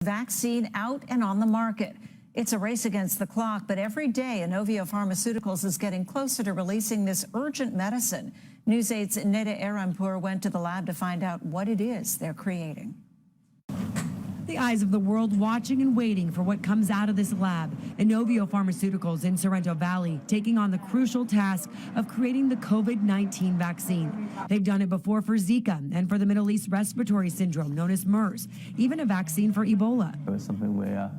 Vaccine out and on the market. It's a race against the clock, but every day Inovio Pharmaceuticals is getting closer to releasing this urgent medicine. News 8's Neda Arampur went to the lab to find out what it is they're creating. The eyes of the world watching and waiting for what comes out of this lab. Inovio Pharmaceuticals in Sorrento Valley taking on the crucial task of creating the COVID-19 vaccine. They've done it before for Zika and for the Middle East respiratory syndrome known as MERS, even a vaccine for Ebola. It's something we're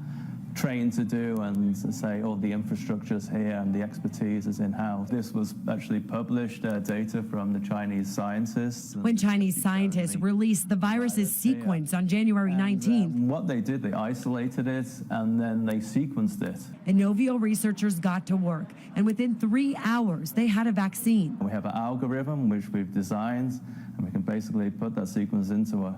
trained to do, and to say all the infrastructure's here and the expertise is in-house. This was actually published data from the Chinese scientists. When Chinese scientists released the virus's sequence on January 19th. What they did, they isolated it and then they sequenced it. Inovio researchers got to work, and within 3 hours they had a vaccine. We have an algorithm which we've designed, and we can basically put that sequence into our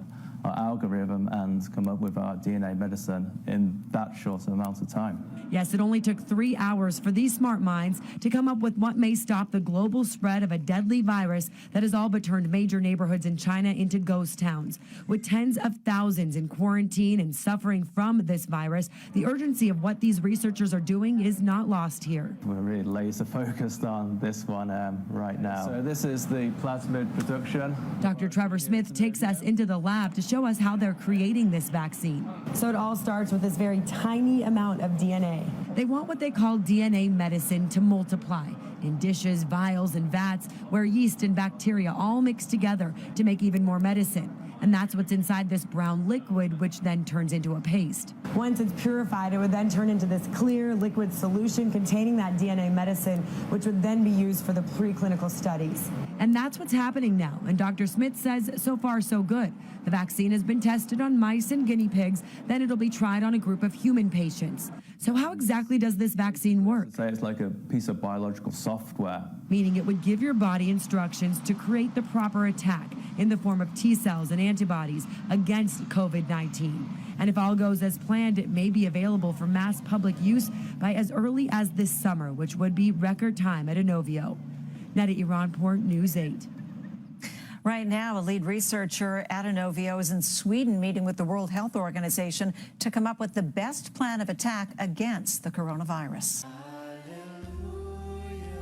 algorithm and come up with our DNA medicine in that short amount of time. Yes, it only took 3 hours for these smart minds to come up with what may stop the global spread of a deadly virus that has all but turned major neighborhoods in China into ghost towns. With tens of thousands in quarantine and suffering from this virus, the urgency of what these researchers are doing is not lost here. We're really laser focused on this one right now. So this is the plasmid production. Dr. Trevor Smith takes us into the lab to show us how they're creating this vaccine. So it all starts with this very tiny amount of DNA. They want what they call DNA medicine to multiply in dishes, vials, and vats where yeast and bacteria all mix together to make even more medicine. And that's what's inside this brown liquid, which then turns into a paste. Once it's purified, it would then turn into this clear liquid solution containing that DNA medicine, which would then be used for the preclinical studies. And that's what's happening now. And Dr. Smith says so far so good. The vaccine has been tested on mice and guinea pigs, then it'll be tried on a group of human patients. So how exactly does this vaccine work? It's like a piece of biological software. Meaning it would give your body instructions to create the proper attack in the form of T cells and antibodies against COVID-19. And if all goes as planned, it may be available for mass public use by as early as this summer, which would be record time at Inovio. Neda Arampur, News 8. Right now, a lead researcher at Inovio is in Sweden meeting with the World Health Organization to come up with the best plan of attack against the coronavirus.